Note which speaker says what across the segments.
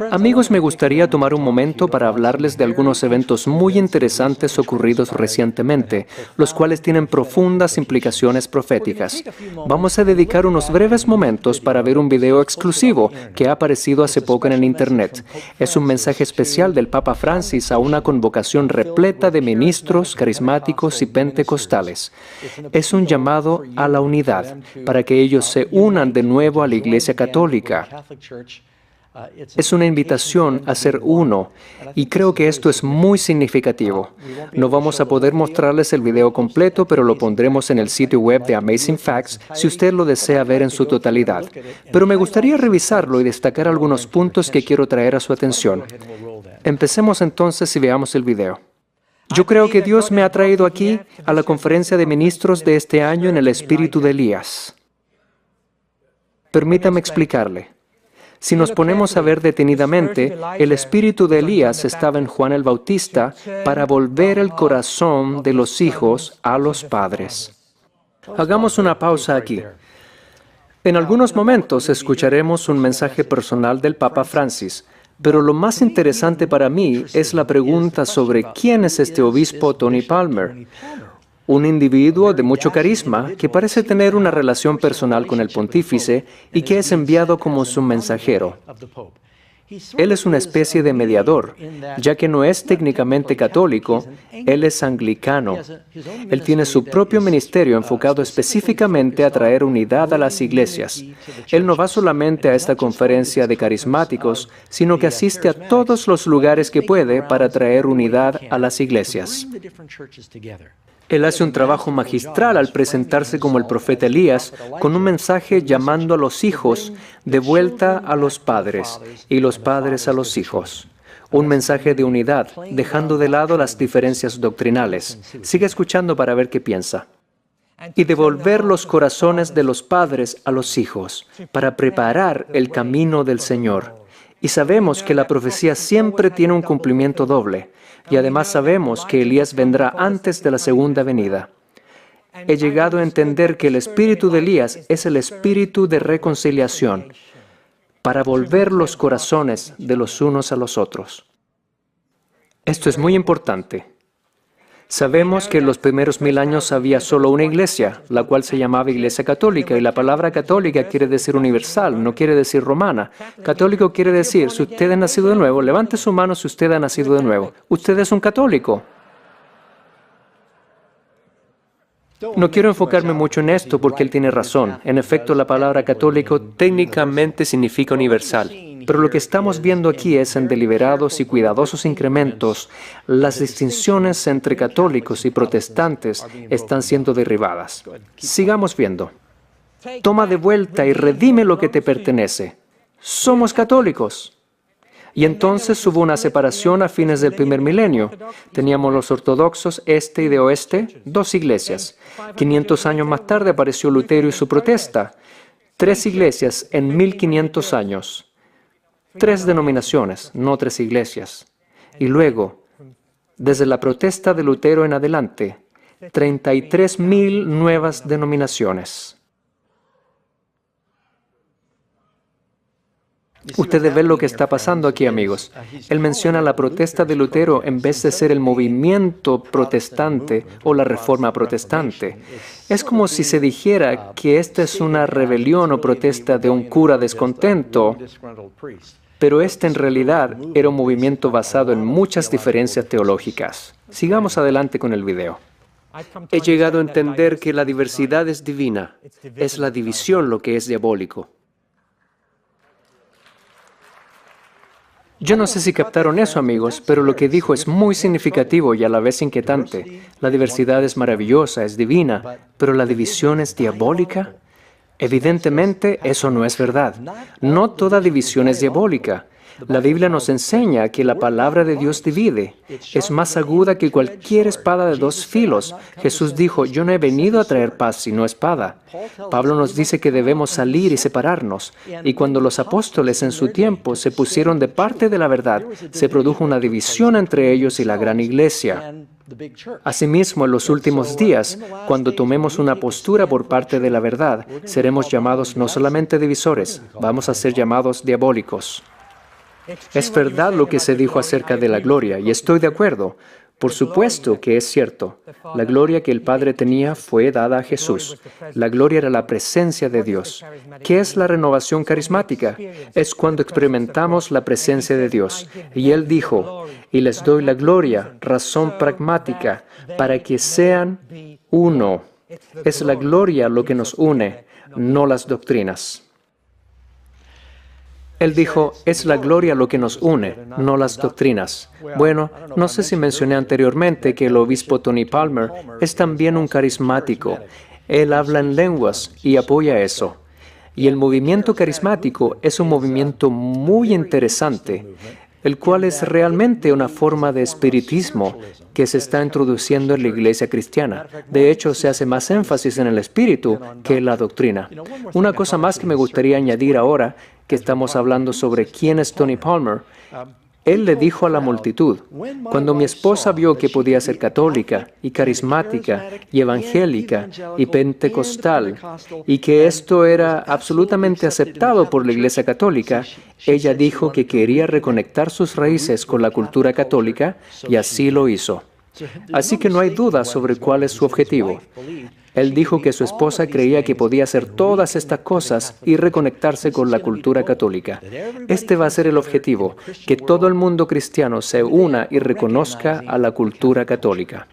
Speaker 1: Amigos, me gustaría tomar un momento para hablarles de algunos eventos muy interesantes ocurridos recientemente, los cuales tienen profundas implicaciones proféticas. Vamos a dedicar unos breves momentos para ver un video exclusivo que ha aparecido hace poco en el Internet. Es un mensaje especial del Papa Francis a una convocación repleta de ministros, carismáticos y pentecostales. Es un llamado a la unidad, para que ellos se unan de nuevo a la Iglesia Católica. Es una invitación a ser uno, y creo que esto es muy significativo. No vamos a poder mostrarles el video completo, pero lo pondremos en el sitio web de Amazing Facts si usted lo desea ver en su totalidad. Pero me gustaría revisarlo y destacar algunos puntos que quiero traer a su atención. Empecemos entonces y veamos el video. Yo creo que Dios me ha traído aquí a la conferencia de ministros de este año en el espíritu de Elías. Permítame explicarle. Si nos ponemos a ver detenidamente, el espíritu de Elías estaba en Juan el Bautista para volver el corazón de los hijos a los padres. Hagamos una pausa aquí. En algunos momentos escucharemos un mensaje personal del Papa Francis, pero lo más interesante para mí es la pregunta sobre quién es este obispo Tony Palmer. Un individuo de mucho carisma que parece tener una relación personal con el pontífice y que es enviado como su mensajero. Él es una especie de mediador, ya que no es técnicamente católico, él es anglicano. Él tiene su propio ministerio enfocado específicamente a traer unidad a las iglesias. Él no va solamente a esta conferencia de carismáticos, sino que asiste a todos los lugares que puede para traer unidad a las iglesias. Él hace un trabajo magistral al presentarse como el profeta Elías, con un mensaje llamando a los hijos de vuelta a los padres y los padres a los hijos. Un mensaje de unidad, dejando de lado las diferencias doctrinales. Sigue escuchando para ver qué piensa. Y devolver los corazones de los padres a los hijos, para preparar el camino del Señor. Y sabemos que la profecía siempre tiene un cumplimiento doble. Y además sabemos que Elías vendrá antes de la segunda venida. He llegado a entender que el espíritu de Elías es el espíritu de reconciliación, para volver los corazones de los unos a los otros. Esto es muy importante. Sabemos que en los primeros 1000 años había solo una iglesia, la cual se llamaba Iglesia Católica, y la palabra católica quiere decir universal, no quiere decir romana. Católico quiere decir, si usted ha nacido de nuevo, levante su mano si usted ha nacido de nuevo. Usted es un católico. No quiero enfocarme mucho en esto porque él tiene razón. En efecto, la palabra católico técnicamente significa universal. Pero lo que estamos viendo aquí es en deliberados y cuidadosos incrementos, las distinciones entre católicos y protestantes están siendo derribadas. Sigamos viendo. Toma de vuelta y redime lo que te pertenece. Somos católicos. Y entonces hubo una separación a fines del primer milenio. Teníamos los ortodoxos este y de oeste, 2 iglesias. 500 años más tarde apareció Lutero y su protesta. 3 iglesias en 1500 años. 3 denominaciones, no 3 iglesias. Y luego, desde la protesta de Lutero en adelante, 33.000 nuevas denominaciones. Ustedes ven lo que está pasando aquí, amigos. Él menciona la protesta de Lutero en vez de ser el movimiento protestante o la reforma protestante. Es como si se dijera que esta es una rebelión o protesta de un cura descontento, pero este en realidad era un movimiento basado en muchas diferencias teológicas. Sigamos adelante con el video. He llegado a entender que la diversidad es divina. Es la división lo que es diabólico. Yo no sé si captaron eso, amigos, pero lo que dijo es muy significativo y a la vez inquietante. La diversidad es maravillosa, es divina, pero la división es diabólica. Evidentemente, eso no es verdad. No toda división es diabólica. La Biblia nos enseña que la palabra de Dios divide. Es más aguda que cualquier espada de 2 filos. Jesús dijo, yo no he venido a traer paz, sino espada. Pablo nos dice que debemos salir y separarnos. Y cuando los apóstoles en su tiempo se pusieron de parte de la verdad, se produjo una división entre ellos y la gran iglesia. Asimismo, en los últimos días, cuando tomemos una postura por parte de la verdad, seremos llamados no solamente divisores, vamos a ser llamados diabólicos. Es verdad lo que se dijo acerca de la gloria, y estoy de acuerdo. Por supuesto que es cierto. La gloria que el Padre tenía fue dada a Jesús. La gloria era la presencia de Dios. ¿Qué es la renovación carismática? Es cuando experimentamos la presencia de Dios. Y Él dijo, y les doy la gloria, razón pragmática, para que sean uno. Es la gloria lo que nos une, no las doctrinas. Él dijo, es la gloria lo que nos une, no las doctrinas. Bueno, no sé si mencioné anteriormente que el obispo Tony Palmer es también un carismático. Él habla en lenguas y apoya eso. Y el movimiento carismático es un movimiento muy interesante, el cual es realmente una forma de espiritismo que se está introduciendo en la iglesia cristiana. De hecho, se hace más énfasis en el espíritu que en la doctrina. Una cosa más que me gustaría añadir ahora, que estamos hablando sobre quién es Tony Palmer. Él le dijo a la multitud, cuando mi esposa vio que podía ser católica y carismática y evangélica y pentecostal y que esto era absolutamente aceptado por la Iglesia Católica, ella dijo que quería reconectar sus raíces con la cultura católica y así lo hizo. Así que no hay duda sobre cuál es su objetivo. Él dijo que su esposa creía que podía hacer todas estas cosas y reconectarse con la cultura católica. Este va a ser el objetivo, que todo el mundo cristiano se una y reconozca a la cultura católica.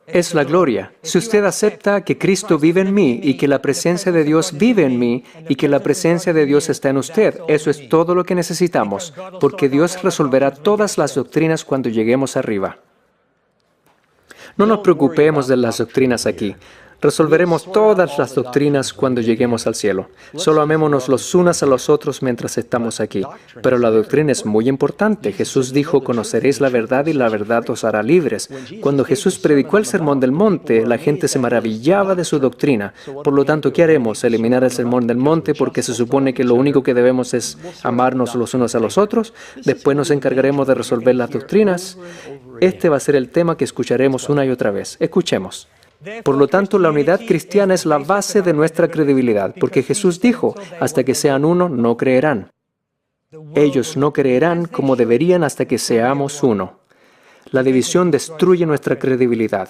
Speaker 1: Es la gloria. Si usted acepta que Cristo vive en mí y que la presencia de Dios vive en mí y que la presencia de Dios está en usted, eso es todo lo que necesitamos, porque Dios resolverá todas las doctrinas cuando lleguemos arriba. No nos preocupemos de las doctrinas aquí. Resolveremos todas las doctrinas cuando lleguemos al cielo. Solo amémonos los unos a los otros mientras estamos aquí. Pero la doctrina es muy importante. Jesús dijo, conoceréis la verdad y la verdad os hará libres. Cuando Jesús predicó el Sermón del Monte, la gente se maravillaba de su doctrina. Por lo tanto, ¿qué haremos? ¿Eliminar el Sermón del Monte porque se supone que lo único que debemos es amarnos los unos a los otros? Después nos encargaremos de resolver las doctrinas. Este va a ser el tema que escucharemos una y otra vez. Escuchemos. Por lo tanto, la unidad cristiana es la base de nuestra credibilidad, porque Jesús dijo, hasta que sean uno, no creerán. Ellos no creerán como deberían hasta que seamos uno. La división destruye nuestra credibilidad.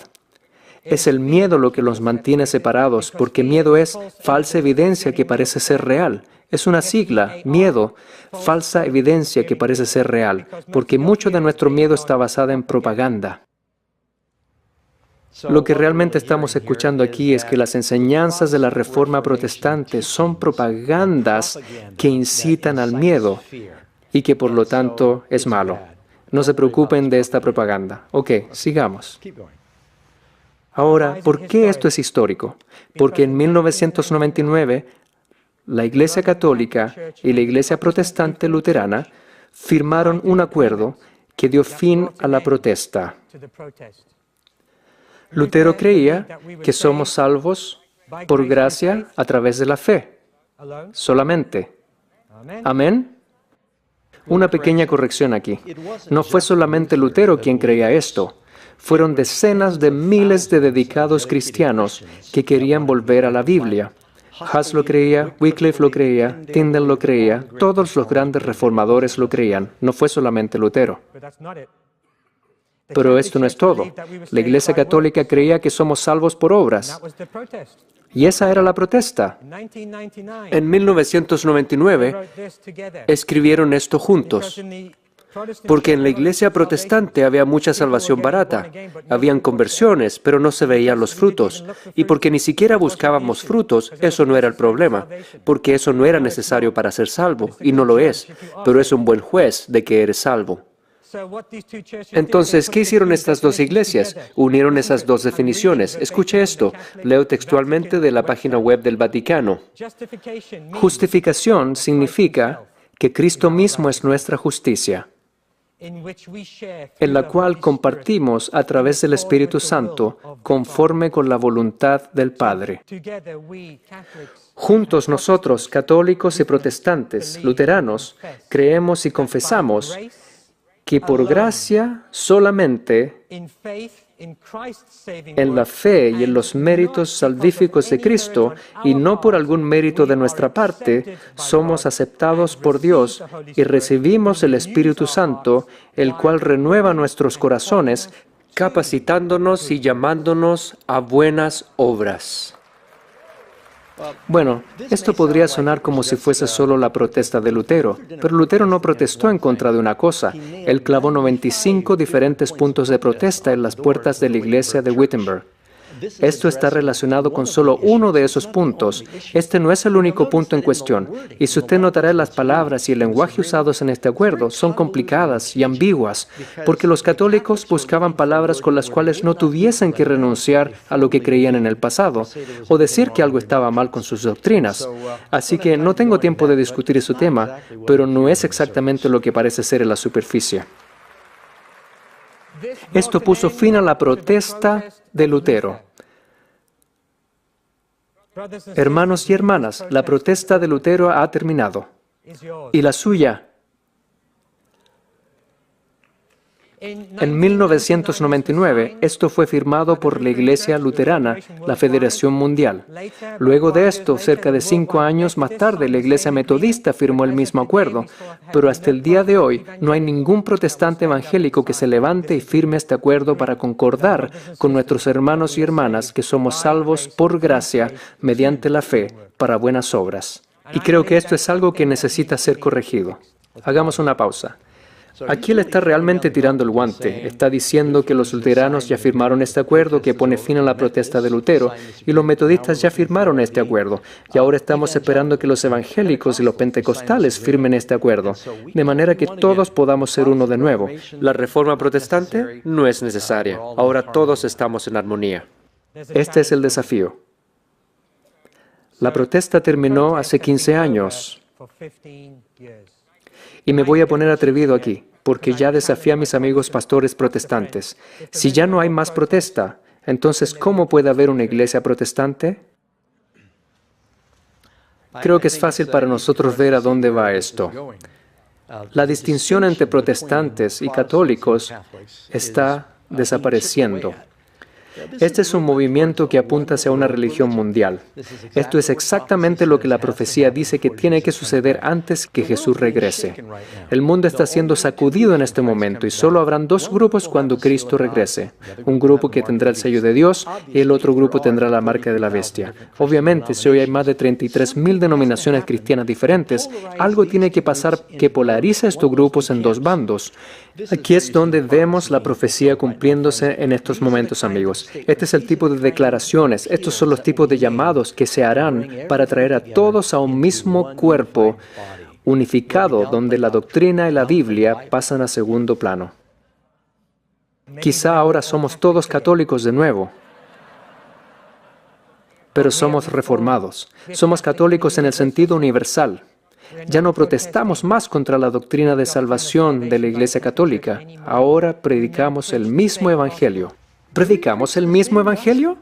Speaker 1: Es el miedo lo que los mantiene separados, porque miedo es falsa evidencia que parece ser real. Es una sigla, miedo, falsa evidencia que parece ser real, porque mucho de nuestro miedo está basado en propaganda. Lo que realmente estamos escuchando aquí es que las enseñanzas de la Reforma Protestante son propagandas que incitan al miedo y que por lo tanto es malo. No se preocupen de esta propaganda. Ok, sigamos. Ahora, ¿por qué esto es histórico? Porque en 1999, la Iglesia Católica y la Iglesia Protestante Luterana firmaron un acuerdo que dio fin a la protesta. Lutero creía que somos salvos por gracia a través de la fe, solamente. ¿Amén? Una pequeña corrección aquí. No fue solamente Lutero quien creía esto. Fueron decenas de miles de dedicados cristianos que querían volver a la Biblia. Huss lo creía, Wycliffe lo creía, Tyndale lo creía, todos los grandes reformadores lo creían. No fue solamente Lutero. Pero esto no es todo. La Iglesia Católica creía que somos salvos por obras. Y esa era la protesta. En 1999 escribieron esto juntos. Porque en la Iglesia protestante había mucha salvación barata. Habían conversiones, pero no se veían los frutos. Y porque ni siquiera buscábamos frutos, eso no era el problema. Porque eso no era necesario para ser salvo, y no lo es. Pero es un buen juez de que eres salvo. Entonces, ¿qué hicieron estas dos iglesias? Unieron esas dos definiciones. Escuche esto. Leo textualmente de la página web del Vaticano. Justificación significa que Cristo mismo es nuestra justicia, en la cual compartimos a través del Espíritu Santo conforme con la voluntad del Padre. Juntos nosotros, católicos y protestantes, luteranos, creemos y confesamos que por gracia solamente, en la fe y en los méritos salvíficos de Cristo, y no por algún mérito de nuestra parte, somos aceptados por Dios y recibimos el Espíritu Santo, el cual renueva nuestros corazones, capacitándonos y llamándonos a buenas obras. Bueno, esto podría sonar como si fuese solo la protesta de Lutero, pero Lutero no protestó en contra de una cosa. Él clavó 95 diferentes puntos de protesta en las puertas de la iglesia de Wittenberg. Esto está relacionado con solo uno de esos puntos. Este no es el único punto en cuestión. Y si usted notará, las palabras y el lenguaje usados en este acuerdo son complicadas y ambiguas, porque los católicos buscaban palabras con las cuales no tuviesen que renunciar a lo que creían en el pasado, o decir que algo estaba mal con sus doctrinas. Así que no tengo tiempo de discutir ese tema, pero no es exactamente lo que parece ser en la superficie. Esto puso fin a la protesta de Lutero. Hermanos y hermanas, la protesta de Lutero ha terminado. ¿Y la suya? En 1999, esto fue firmado por la Iglesia Luterana, la Federación Mundial. Luego de esto, cerca de 5 años más tarde, la Iglesia Metodista firmó el mismo acuerdo, pero hasta el día de hoy no hay ningún protestante evangélico que se levante y firme este acuerdo para concordar con nuestros hermanos y hermanas que somos salvos por gracia mediante la fe para buenas obras. Y creo que esto es algo que necesita ser corregido. Hagamos una pausa. Aquí él está realmente tirando el guante. Está diciendo que los luteranos ya firmaron este acuerdo que pone fin a la protesta de Lutero, y los metodistas ya firmaron este acuerdo. Y ahora estamos esperando que los evangélicos y los pentecostales firmen este acuerdo, de manera que todos podamos ser uno de nuevo. La reforma protestante no es necesaria. Ahora todos estamos en armonía. Este es el desafío. La protesta terminó hace 15 años. Y me voy a poner atrevido aquí, porque ya desafié a mis amigos pastores protestantes. Si ya no hay más protesta, entonces, ¿cómo puede haber una iglesia protestante? Creo que es fácil para nosotros ver a dónde va esto. La distinción entre protestantes y católicos está desapareciendo. Este es un movimiento que apunta hacia una religión mundial. Esto es exactamente lo que la profecía dice que tiene que suceder antes que Jesús regrese. El mundo está siendo sacudido en este momento y solo habrán 2 grupos cuando Cristo regrese. Un grupo que tendrá el sello de Dios y el otro grupo tendrá la marca de la bestia. Obviamente, si hoy hay más de 33.000 denominaciones cristianas diferentes, algo tiene que pasar que polarice estos grupos en 2 bandos. Aquí es donde vemos la profecía cumpliéndose en estos momentos, amigos. Este es el tipo de declaraciones, estos son los tipos de llamados que se harán para traer a todos a un mismo cuerpo unificado, donde la doctrina y la Biblia pasan a segundo plano. Quizá ahora somos todos católicos de nuevo, pero somos reformados. Somos católicos en el sentido universal. Ya no protestamos más contra la doctrina de salvación de la Iglesia Católica. Ahora predicamos el mismo Evangelio. ¿Predicamos el mismo Evangelio?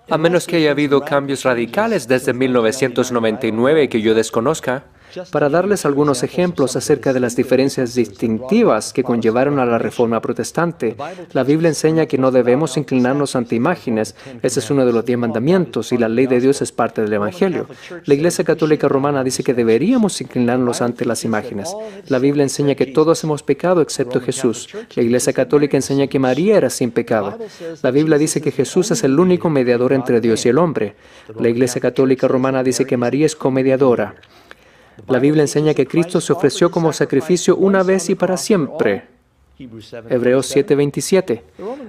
Speaker 1: A menos que haya habido cambios radicales desde 1999 que yo desconozca. Para darles algunos ejemplos acerca de las diferencias distintivas que conllevaron a la Reforma Protestante, la Biblia enseña que no debemos inclinarnos ante imágenes. Ese es uno de los 10 mandamientos y la ley de Dios es parte del Evangelio. La Iglesia Católica Romana dice que deberíamos inclinarnos ante las imágenes. La Biblia enseña que todos hemos pecado excepto Jesús. La Iglesia Católica enseña que María era sin pecado. La Biblia dice que Jesús es el único mediador entre Dios y el hombre. La Iglesia Católica Romana dice que María es comediadora. La Biblia enseña que Cristo se ofreció como sacrificio una vez y para siempre. Hebreos 7:27.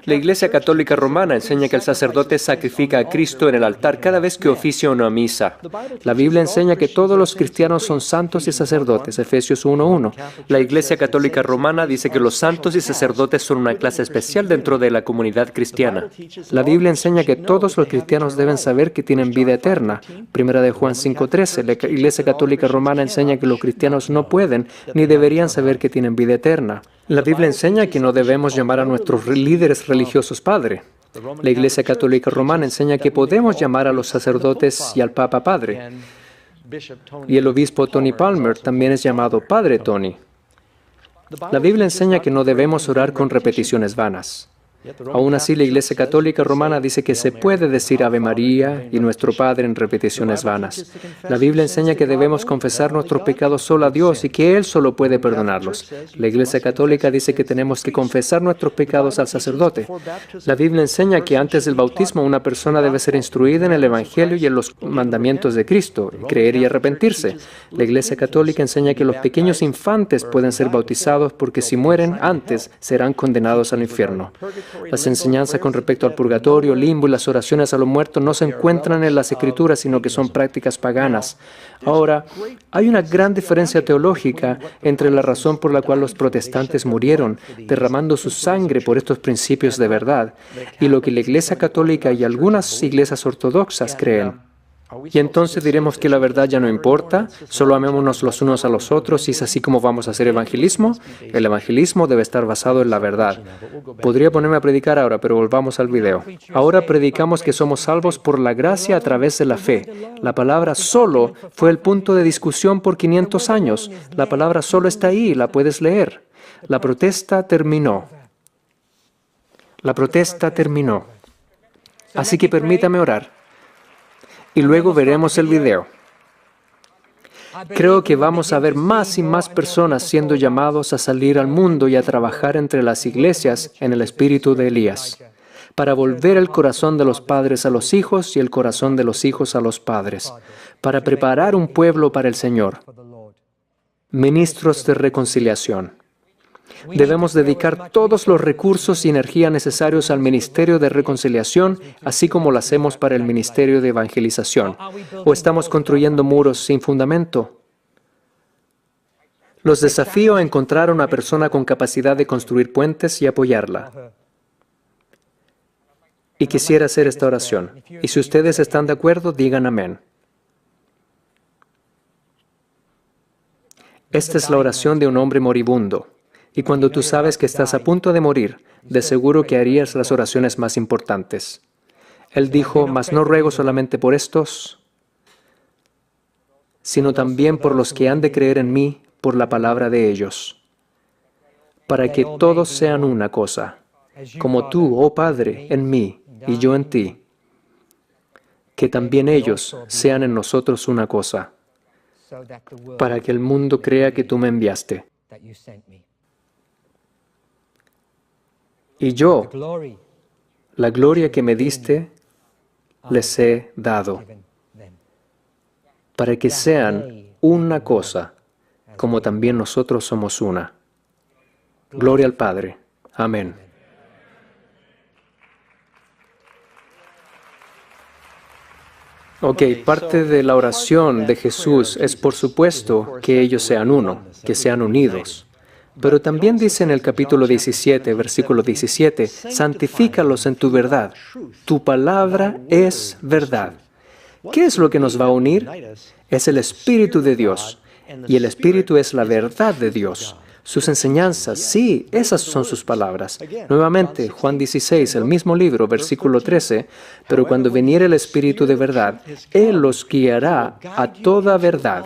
Speaker 1: La Iglesia Católica Romana enseña que el sacerdote sacrifica a Cristo en el altar cada vez que oficia una misa. La Biblia enseña que todos los cristianos son santos y sacerdotes, Efesios 1:1. La Iglesia Católica Romana dice que los santos y sacerdotes son una clase especial dentro de la comunidad cristiana. La Biblia enseña que todos los cristianos deben saber que tienen vida eterna, Primera de Juan 5:13. La Iglesia Católica Romana enseña que los cristianos no pueden ni deberían saber que tienen vida eterna. La Biblia enseña que no debemos llamar a nuestros líderes religiosos padre. La Iglesia Católica Romana enseña que podemos llamar a los sacerdotes y al Papa padre. Y el obispo Tony Palmer también es llamado Padre Tony. La Biblia enseña que no debemos orar con repeticiones vanas. Aún así, la Iglesia Católica Romana dice que se puede decir Ave María y Nuestro Padre en repeticiones vanas. La Biblia enseña que debemos confesar nuestros pecados solo a Dios y que Él solo puede perdonarlos. La Iglesia Católica dice que tenemos que confesar nuestros pecados al sacerdote. La Biblia enseña que antes del bautismo una persona debe ser instruida en el Evangelio y en los mandamientos de Cristo, creer y arrepentirse. La Iglesia Católica enseña que los pequeños infantes pueden ser bautizados porque si mueren antes serán condenados al infierno. Las enseñanzas con respecto al purgatorio, limbo y las oraciones a los muertos no se encuentran en las Escrituras, sino que son prácticas paganas. Ahora, hay una gran diferencia teológica entre la razón por la cual los protestantes murieron, derramando su sangre por estos principios de verdad, y lo que la Iglesia Católica y algunas iglesias ortodoxas creen. Y entonces diremos que la verdad ya no importa, solo amémonos los unos a los otros y es así como vamos a hacer evangelismo. El evangelismo debe estar basado en la verdad. Podría ponerme a predicar ahora, pero volvamos al video. Ahora predicamos que somos salvos por la gracia a través de la fe. La palabra solo fue el punto de discusión por 500 años. La palabra solo está ahí, la puedes leer. La protesta terminó. La protesta terminó. Así que permítame orar. Y luego veremos el video. Creo que vamos a ver más y más personas siendo llamados a salir al mundo y a trabajar entre las iglesias en el espíritu de Elías, para volver el corazón de los padres a los hijos y el corazón de los hijos a los padres, para preparar un pueblo para el Señor. Ministros de reconciliación. Debemos dedicar todos los recursos y energía necesarios al ministerio de reconciliación, así como lo hacemos para el ministerio de evangelización. ¿O estamos construyendo muros sin fundamento? Los desafío a encontrar a una persona con capacidad de construir puentes y apoyarla. Y quisiera hacer esta oración. Y si ustedes están de acuerdo, digan amén. Esta es la oración de un hombre moribundo. Y cuando tú sabes que estás a punto de morir, de seguro que harías las oraciones más importantes. Él dijo, mas no ruego solamente por estos, sino también por los que han de creer en mí por la palabra de ellos, para que todos sean una cosa, como tú, oh Padre, en mí y yo en ti, que también ellos sean en nosotros una cosa, para que el mundo crea que tú me enviaste. Y yo, la gloria que me diste, les he dado, para que sean una cosa, como también nosotros somos una. Gloria al Padre. Amén. Ok, parte de la oración de Jesús es, por supuesto, que ellos sean uno, que sean unidos. Pero también dice en el capítulo 17, versículo 17, santifícalos en tu verdad. Tu palabra es verdad. ¿Qué es lo que nos va a unir? Es el Espíritu de Dios. Y el Espíritu es la verdad de Dios. Sus enseñanzas, sí, esas son sus palabras. Nuevamente, Juan 16, el mismo libro, versículo 13, pero cuando viniere el Espíritu de verdad, Él los guiará a toda verdad.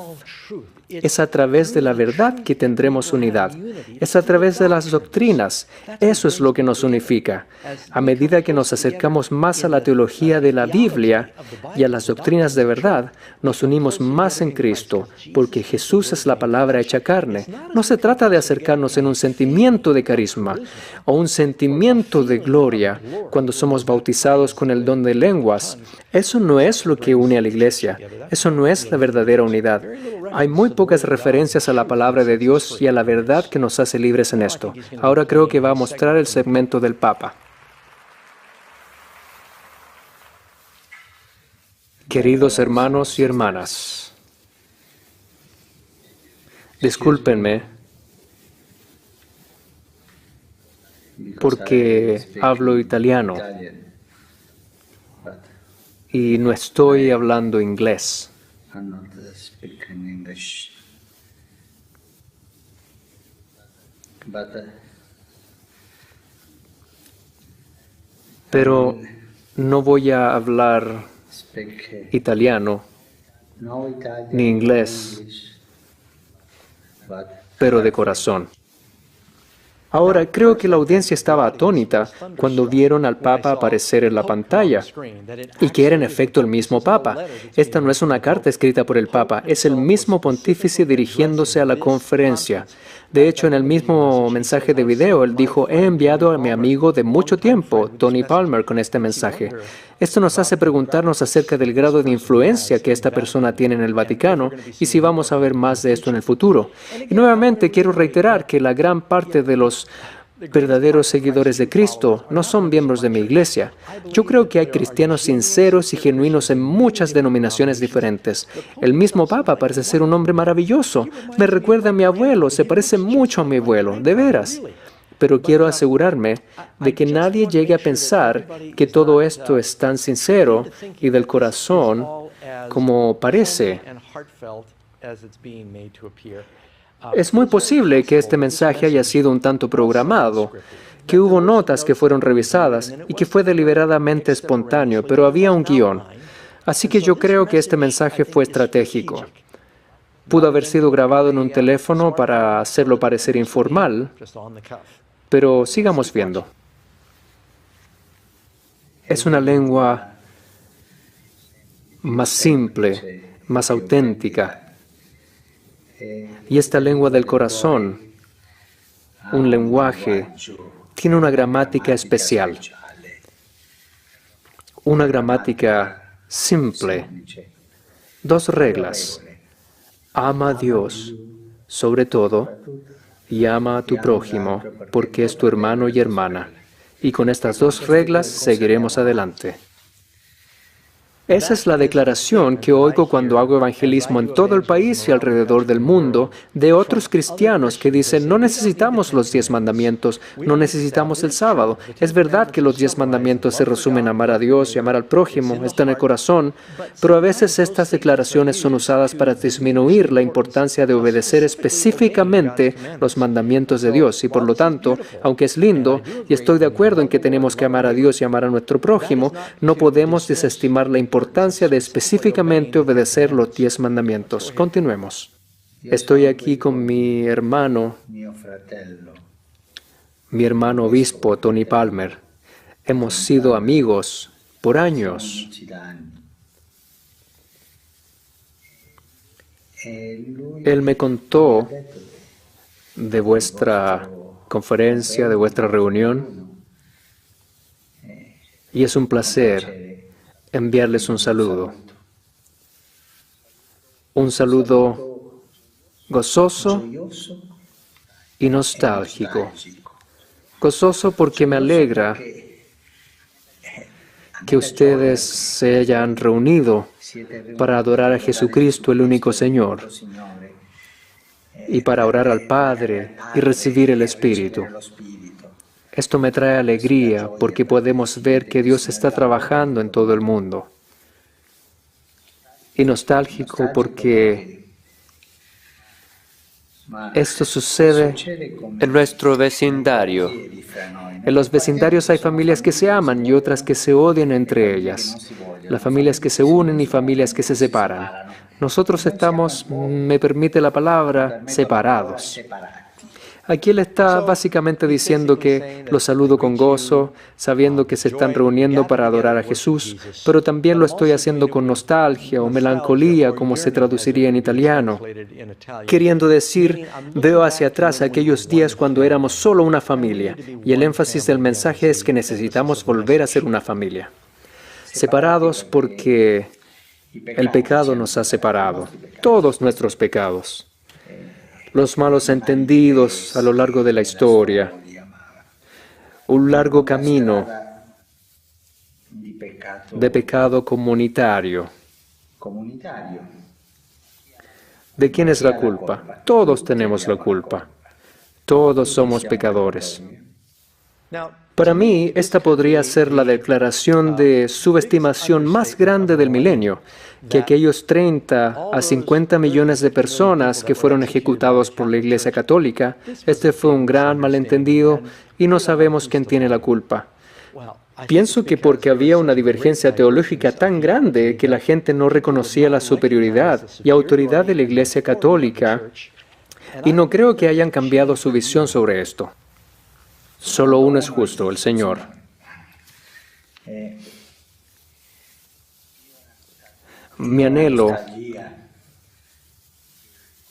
Speaker 1: Es a través de la verdad que tendremos unidad. Es a través de las doctrinas. Eso es lo que nos unifica. A medida que nos acercamos más a la teología de la Biblia y a las doctrinas de verdad, nos unimos más en Cristo, porque Jesús es la palabra hecha carne. No se trata de acercarnos en un sentimiento de carisma o un sentimiento de gloria cuando somos bautizados con el don de lenguas. Eso no es lo que une a la iglesia. Eso no es la verdadera unidad. Hay muy pocas referencias a la palabra de Dios y a la verdad que nos hace libres en esto. Ahora creo que va a mostrar el segmento del Papa. Queridos hermanos y hermanas, discúlpenme porque hablo italiano y no estoy hablando inglés. Pero no voy a hablar italiano ni inglés, pero de corazón. Ahora, creo que la audiencia estaba atónita cuando vieron al Papa aparecer en la pantalla y que era en efecto el mismo Papa. Esta no es una carta escrita por el Papa, es el mismo pontífice dirigiéndose a la conferencia. De hecho, en el mismo mensaje de video, él dijo, he enviado a mi amigo de mucho tiempo, Tony Palmer, con este mensaje. Esto nos hace preguntarnos acerca del grado de influencia que esta persona tiene en el Vaticano y si vamos a ver más de esto en el futuro. Y nuevamente quiero reiterar que la gran parte de los verdaderos seguidores de Cristo no son miembros de mi iglesia. Yo creo que hay cristianos sinceros y genuinos en muchas denominaciones diferentes. El mismo Papa parece ser un hombre maravilloso. Me recuerda a mi abuelo, se parece mucho a mi abuelo, de veras. Pero quiero asegurarme de que nadie llegue a pensar que todo esto es tan sincero y del corazón como parece. Es muy posible que este mensaje haya sido un tanto programado, que hubo notas que fueron revisadas y que fue deliberadamente espontáneo, pero había un guión. Así que yo creo que este mensaje fue estratégico. Pudo haber sido grabado en un teléfono para hacerlo parecer informal, pero sigamos viendo. Es una lengua más simple, más auténtica. Y esta lengua del corazón, un lenguaje, tiene una gramática especial. Una gramática simple. 2 reglas. Ama a Dios sobre todo y ama a tu prójimo porque es tu hermano y hermana. Y con estas 2 reglas seguiremos adelante. Esa es la declaración que oigo cuando hago evangelismo en todo el país y alrededor del mundo de otros cristianos que dicen, no necesitamos los 10 mandamientos, no necesitamos el sábado. Es verdad que los 10 mandamientos se resumen a amar a Dios y amar al prójimo, está en el corazón, pero a veces estas declaraciones son usadas para disminuir la importancia de obedecer específicamente los mandamientos de Dios. Y por lo tanto, aunque es lindo y estoy de acuerdo en que tenemos que amar a Dios y amar a nuestro prójimo, no podemos desestimar la importancia de específicamente obedecer los 10 mandamientos. Continuemos. Estoy aquí con mi hermano obispo, Tony Palmer. Hemos sido amigos por años. Él me contó de vuestra conferencia, de vuestra reunión, y es un placer enviarles un saludo gozoso y nostálgico. Gozoso porque me alegra que ustedes se hayan reunido para adorar a Jesucristo, el único Señor, y para orar al Padre y recibir el Espíritu. Esto me trae alegría porque podemos ver que Dios está trabajando en todo el mundo. Y nostálgico porque esto sucede en nuestro vecindario. En los vecindarios hay familias que se aman y otras que se odian entre ellas. Las familias que se unen y familias que se separan. Nosotros estamos, me permite la palabra, separados. Aquí él está básicamente diciendo que los saludo con gozo, sabiendo que se están reuniendo para adorar a Jesús, pero también lo estoy haciendo con nostalgia o melancolía, como se traduciría en italiano, queriendo decir, veo hacia atrás aquellos días cuando éramos solo una familia, y el énfasis del mensaje es que necesitamos volver a ser una familia. Separados porque el pecado nos ha separado, todos nuestros pecados. Los malos entendidos a lo largo de la historia, un largo camino de pecado comunitario. ¿De quién es la culpa? Todos tenemos la culpa. Todos somos pecadores. Para mí, esta podría ser la declaración de subestimación más grande del milenio, que aquellos 30 a 50 millones de personas que fueron ejecutados por la Iglesia Católica, este fue un gran malentendido y no sabemos quién tiene la culpa. Pienso que porque había una divergencia teológica tan grande que la gente no reconocía la superioridad y autoridad de la Iglesia Católica, y no creo que hayan cambiado su visión sobre esto. Solo uno es justo, el Señor. Mi anhelo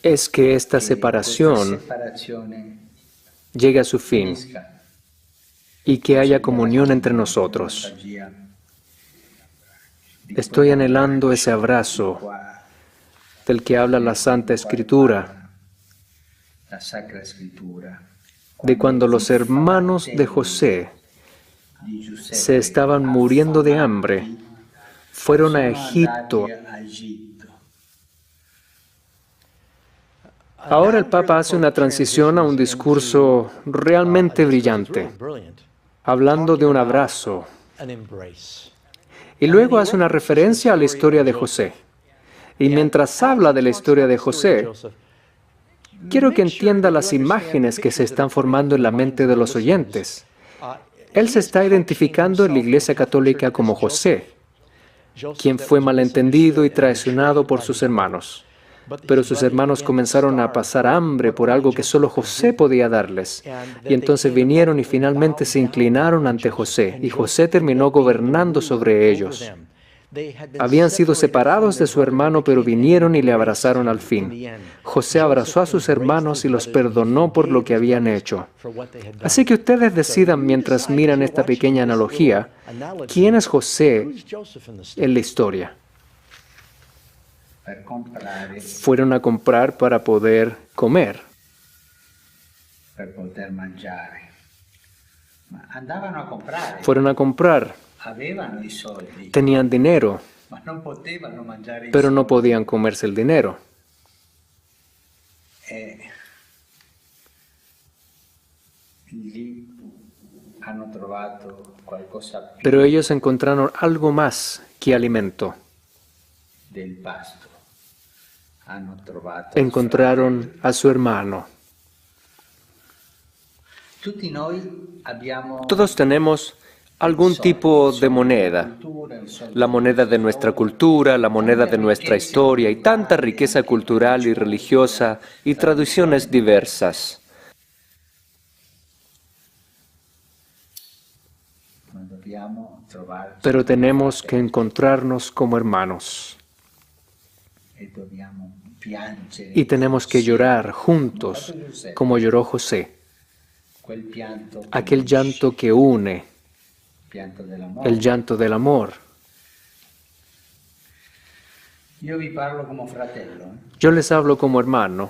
Speaker 1: es que esta separación llegue a su fin y que haya comunión entre nosotros. Estoy anhelando ese abrazo del que habla la Santa Escritura, de cuando los hermanos de José se estaban muriendo de hambre, fueron a Egipto. Ahora el Papa hace una transición a un discurso realmente brillante, hablando de un abrazo. Y luego hace una referencia a la historia de José. Y mientras habla de la historia de José, quiero que entienda las imágenes que se están formando en la mente de los oyentes. Él se está identificando en la Iglesia Católica como José, quien fue malentendido y traicionado por sus hermanos. Pero sus hermanos comenzaron a pasar hambre por algo que solo José podía darles. Y entonces vinieron y finalmente se inclinaron ante José, y José terminó gobernando sobre ellos. Habían sido separados de su hermano, pero vinieron y le abrazaron al fin. José abrazó a sus hermanos y los perdonó por lo que habían hecho. Así que ustedes decidan mientras miran esta pequeña analogía, ¿quién es José en la historia? Fueron a comprar para poder comer. Fueron a comprar. Tenían dinero, pero no podían comerse el dinero. Pero ellos encontraron algo más que alimento. Encontraron a su hermano. Todos tenemos algún tipo de moneda, la moneda de nuestra cultura, la moneda de nuestra historia y tanta riqueza cultural y religiosa y tradiciones diversas. Pero tenemos que encontrarnos como hermanos y tenemos que llorar juntos como lloró José, aquel llanto que une, el llanto del amor. Yo les hablo como hermano.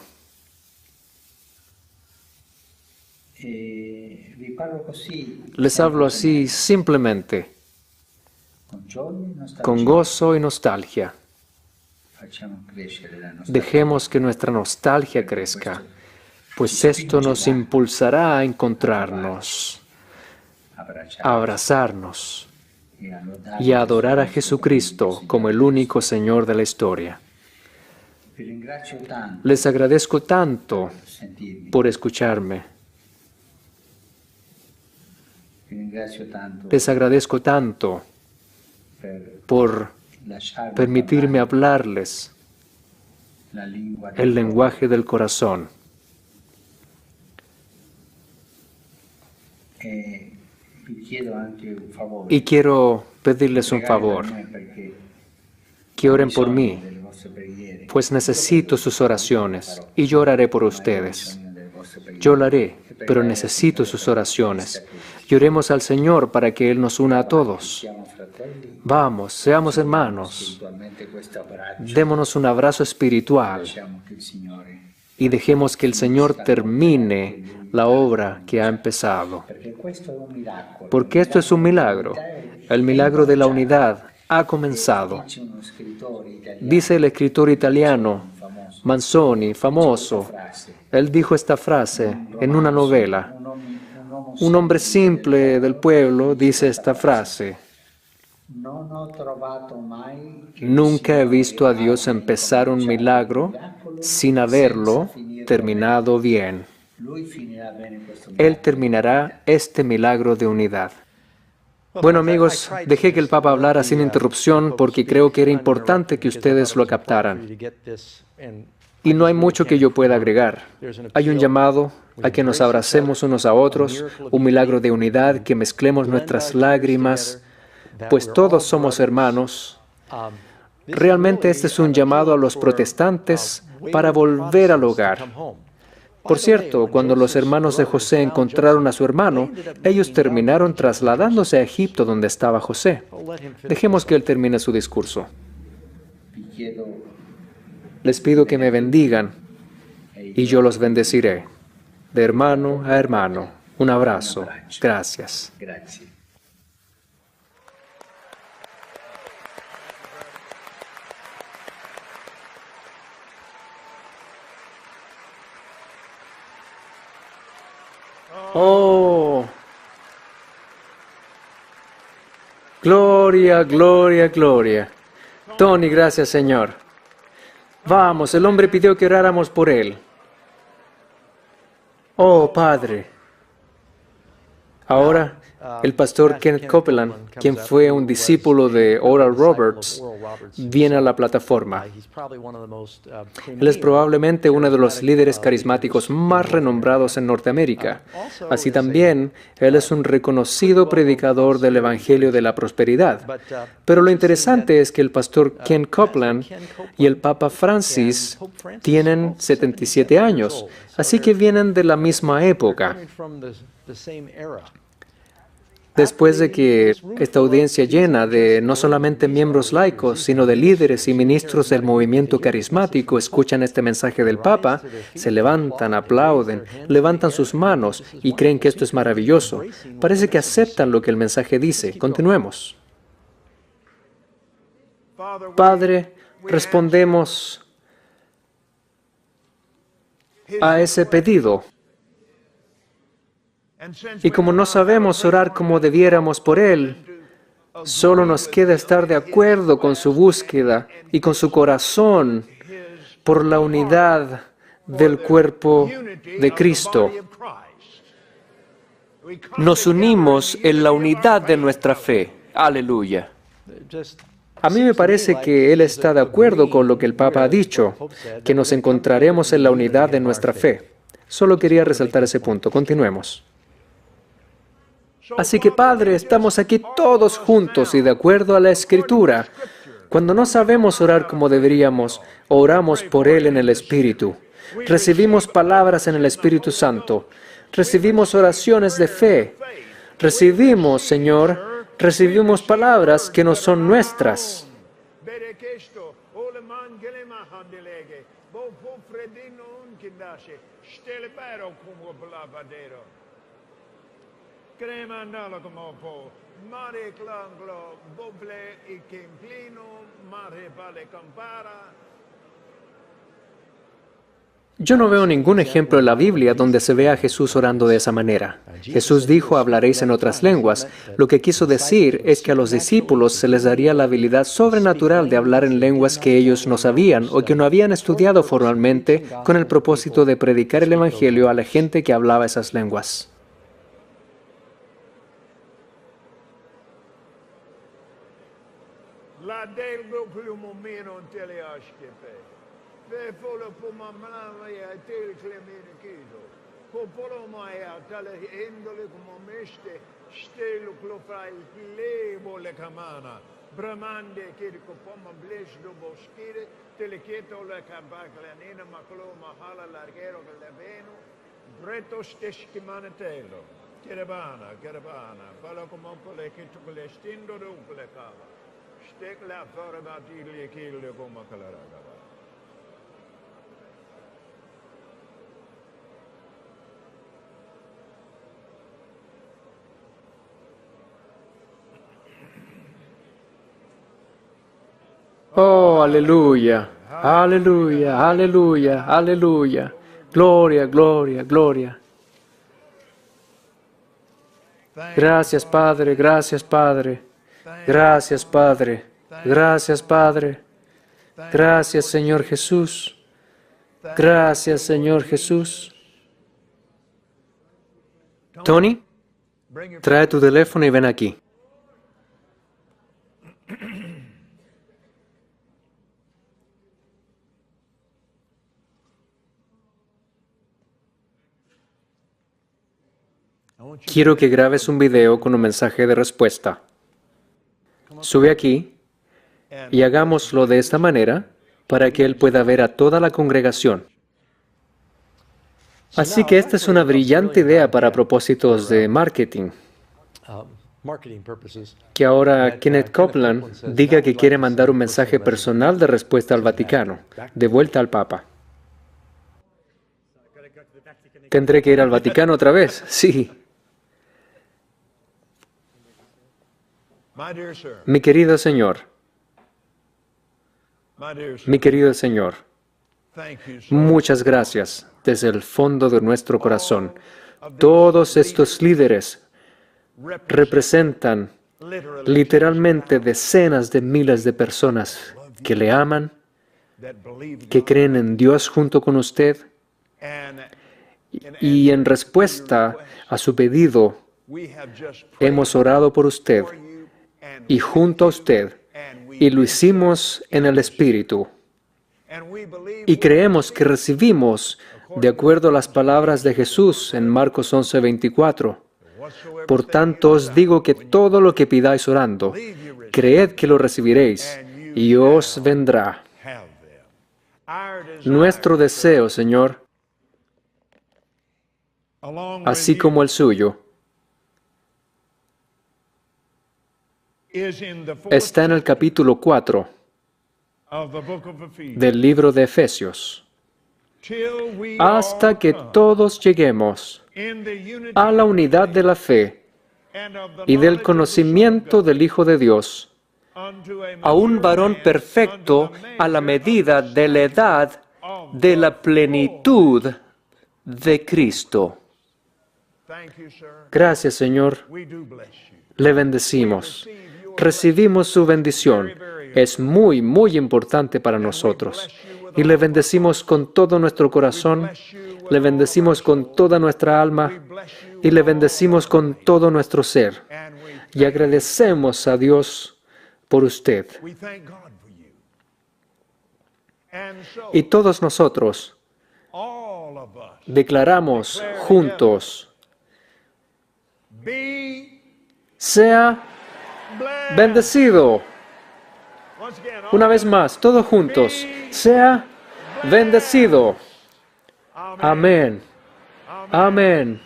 Speaker 1: Les hablo así simplemente, con gozo y nostalgia. Dejemos que nuestra nostalgia crezca, pues esto nos impulsará a encontrarnos, a abrazarnos y a adorar a Jesucristo como el único Señor de la historia. Les agradezco tanto por escucharme. Les agradezco tanto por permitirme hablarles el lenguaje del corazón. Y quiero pedirles un favor, que oren por mí, pues necesito sus oraciones y yo oraré por ustedes. Yo lo haré, pero necesito sus oraciones. Y oremos al Señor para que Él nos una a todos. Vamos, seamos hermanos. Démonos un abrazo espiritual y dejemos que el Señor termine la obra que ha empezado. Porque esto es un milagro. El milagro de la unidad ha comenzado. Dice el escritor italiano Manzoni, famoso, él dijo esta frase en una novela. Un hombre simple del pueblo dice esta frase: nunca he visto a Dios empezar un milagro sin haberlo terminado bien. Él terminará este milagro de unidad. Bueno, amigos, dejé que el Papa hablara sin interrupción porque creo que era importante que ustedes lo captaran. Y no hay mucho que yo pueda agregar. Hay un llamado a que nos abracemos unos a otros, un milagro de unidad, que mezclemos nuestras lágrimas, pues todos somos hermanos. Realmente este es un llamado a los protestantes para volver al hogar. Por cierto, cuando los hermanos de José encontraron a su hermano, ellos terminaron trasladándose a Egipto donde estaba José. Dejemos que él termine su discurso. Les pido que me bendigan y yo los bendeciré. De hermano a hermano. Un abrazo. Gracias. Oh, gloria, gloria, gloria. Tony, gracias, Señor. Vamos, el hombre pidió que oráramos por él. Oh, Padre. Ahora, el pastor Kenneth Copeland, quien fue un discípulo de Oral Roberts, viene a la plataforma. Él es probablemente uno de los líderes carismáticos más renombrados en Norteamérica. Así también, él es un reconocido predicador del Evangelio de la Prosperidad. Pero lo interesante es que el pastor Ken Copeland y el Papa Francis tienen 77 años, así que vienen de la misma época. Después de que esta audiencia llena de no solamente miembros laicos, sino de líderes y ministros del movimiento carismático escuchan este mensaje del Papa, se levantan, aplauden, levantan sus manos y creen que esto es maravilloso. Parece que aceptan lo que el mensaje dice. Continuemos. Padre, respondemos a ese pedido. Y como no sabemos orar como debiéramos por Él, solo nos queda estar de acuerdo con su búsqueda y con su corazón por la unidad del cuerpo de Cristo. Nos unimos en la unidad de nuestra fe. Aleluya. A mí me parece que él está de acuerdo con lo que el Papa ha dicho, que nos encontraremos en la unidad de nuestra fe. Solo quería resaltar ese punto. Continuemos. Así que, Padre, estamos aquí todos juntos y de acuerdo a la Escritura. Cuando no sabemos orar como deberíamos, oramos por Él en el Espíritu. Recibimos palabras en el Espíritu Santo. Recibimos oraciones de fe. Recibimos, Señor, recibimos palabras que no son nuestras. Yo no veo ningún ejemplo en la Biblia donde se vea a Jesús orando de esa manera. Jesús dijo, hablaréis en otras lenguas. Lo que quiso decir es que a los discípulos se les daría la habilidad sobrenatural de hablar en lenguas que ellos no sabían o que no habían estudiado formalmente con el propósito de predicar el Evangelio a la gente que hablaba esas lenguas. Oh, aleluya, aleluya, aleluya, aleluya. Gloria, gloria, gloria. Gracias, Padre, gracias, Padre. Gracias, Padre. Gracias, Padre. Gracias, Señor Jesús. Gracias, Señor Jesús. Tony, trae tu teléfono y ven aquí. Quiero que grabes un video con un mensaje de respuesta. Sube aquí y hagámoslo de esta manera para que él pueda ver a toda la congregación. Así que esta es una brillante idea para propósitos de marketing. Que ahora Kenneth Copeland diga que quiere mandar un mensaje personal de respuesta al Vaticano, de vuelta al Papa. ¿Tendré que ir al Vaticano otra vez? Sí. Mi querido señor, muchas gracias desde el fondo de nuestro corazón. Todos estos líderes representan literalmente decenas de miles de personas que le aman, que creen en Dios junto con usted, y en respuesta a su pedido, hemos orado por usted y junto a usted, y lo hicimos en el Espíritu. Y creemos que recibimos, de acuerdo a las palabras de Jesús en Marcos 11:24. Por tanto os digo que todo lo que pidáis orando, creed que lo recibiréis, y os vendrá. Nuestro deseo, Señor, así como el suyo, está en el capítulo 4 del libro de Efesios. Hasta que todos lleguemos a la unidad de la fe y del conocimiento del Hijo de Dios, a un varón perfecto a la medida de la edad de la plenitud de Cristo. Gracias, Señor. Le bendecimos. Recibimos su bendición. Es muy, muy importante para nosotros. Y le bendecimos con todo nuestro corazón, le bendecimos con toda nuestra alma y le bendecimos con todo nuestro ser. Y agradecemos a Dios por usted. Y todos nosotros declaramos juntos: sea bendecido. Una vez más, todos juntos, sea bendecido. Amén. Amén.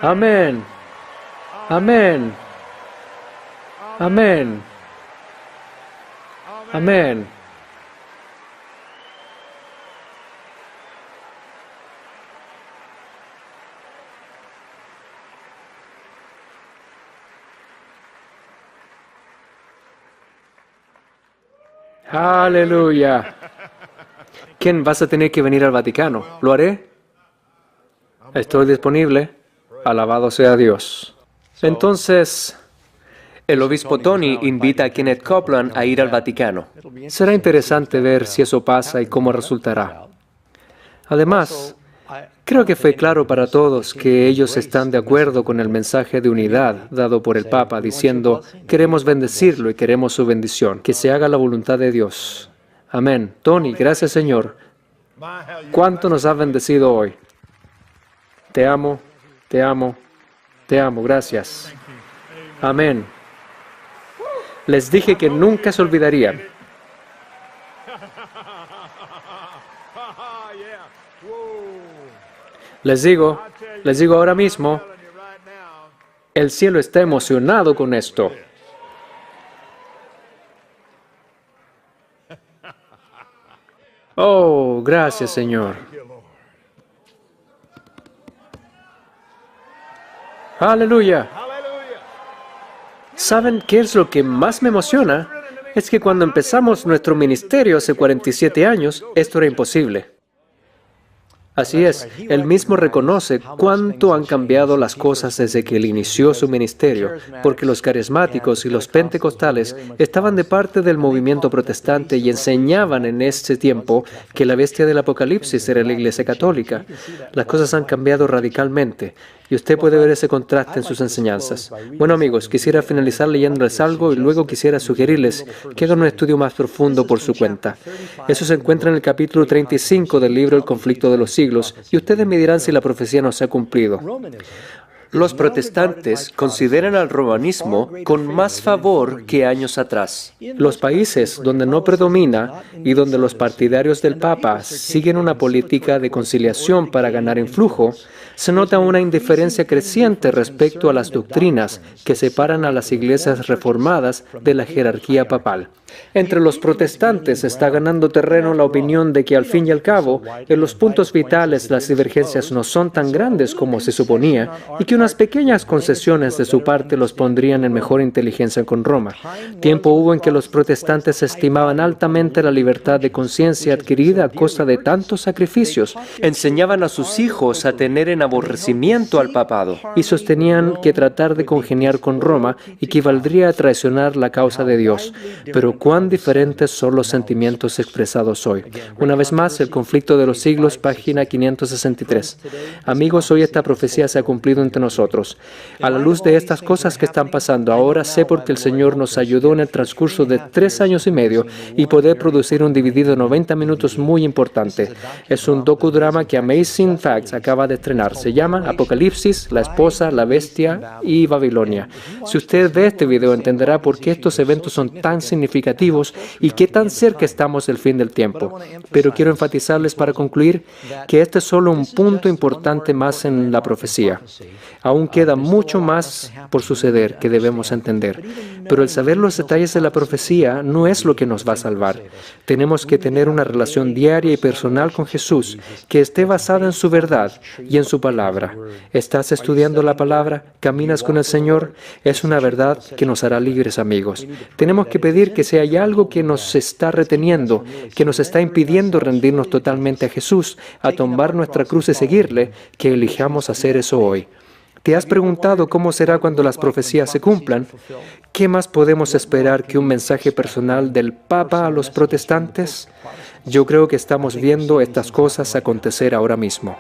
Speaker 1: Amén. Amén. Amén. Amén. Aleluya. ¿Quién vas a tener que venir al Vaticano? ¿Lo haré? Estoy disponible. Alabado sea Dios. Entonces, el obispo Tony invita a Kenneth Copeland a ir al Vaticano. Será interesante ver si eso pasa y cómo resultará. Además, creo que fue claro para todos que ellos están de acuerdo con el mensaje de unidad dado por el Papa, diciendo: queremos bendecirlo y queremos su bendición, que se haga la voluntad de Dios. Amén. Tony, gracias, Señor. ¿Cuánto nos has bendecido hoy? Te amo, te amo, te amo. Gracias. Amén. Les dije que nunca se olvidarían. Les digo ahora mismo, el cielo está emocionado con esto. Oh, gracias, Señor. Aleluya. ¿Saben qué es lo que más me emociona? Es que cuando empezamos nuestro ministerio hace 47 años, esto era imposible. Así es, él mismo reconoce cuánto han cambiado las cosas desde que él inició su ministerio, porque los carismáticos y los pentecostales estaban de parte del movimiento protestante y enseñaban en ese tiempo que la bestia del Apocalipsis era la Iglesia Católica. Las cosas han cambiado radicalmente y usted puede ver ese contraste en sus enseñanzas. Bueno, amigos, quisiera finalizar leyéndoles algo y luego quisiera sugerirles que hagan un estudio más profundo por su cuenta. Eso se encuentra en el capítulo 35 del libro El conflicto de los siglos, y ustedes me dirán si la profecía no se ha cumplido. Los protestantes consideran al romanismo con más favor que años atrás. Los países donde no predomina y donde los partidarios del Papa siguen una política de conciliación para ganar influjo, se nota una indiferencia creciente respecto a las doctrinas que separan a las iglesias reformadas de la jerarquía papal. Entre los protestantes está ganando terreno la opinión de que al fin y al cabo, en los puntos vitales las divergencias no son tan grandes como se suponía y que unas pequeñas concesiones de su parte los pondrían en mejor inteligencia con Roma. Tiempo hubo en que los protestantes estimaban altamente la libertad de conciencia adquirida a costa de tantos sacrificios, enseñaban a sus hijos a tener en aborrecimiento al papado y sostenían que tratar de congeniar con Roma equivaldría a traicionar la causa de Dios. Pero cuán diferentes son los sentimientos expresados hoy. Una vez más, El conflicto de los siglos, página 563. Amigos, hoy esta profecía se ha cumplido entre nosotros. A la luz de estas cosas que están pasando ahora, sé porque el Señor nos ayudó en el transcurso de 3 años y medio y poder producir un dividido de 90 minutos muy importante. Es un docudrama que Amazing Facts acaba de estrenar. Se llama Apocalipsis, la esposa, la bestia y Babilonia. Si usted ve este video, entenderá por qué estos eventos son tan significativos y qué tan cerca estamos del fin del tiempo. Pero quiero enfatizarles para concluir que este es solo un punto importante más en la profecía. Aún queda mucho más por suceder que debemos entender. Pero el saber los detalles de la profecía no es lo que nos va a salvar. Tenemos que tener una relación diaria y personal con Jesús que esté basada en su verdad y en su palabra. ¿Estás estudiando la palabra? ¿Caminas con el Señor? Es una verdad que nos hará libres, amigos. Tenemos que pedir que si hay algo que nos está reteniendo, que nos está impidiendo rendirnos totalmente a Jesús, a tomar nuestra cruz y seguirle, que elijamos hacer eso hoy. ¿Te has preguntado cómo será cuando las profecías se cumplan? ¿Qué más podemos esperar que un mensaje personal del Papa a los protestantes? Yo creo que estamos viendo estas cosas acontecer ahora mismo.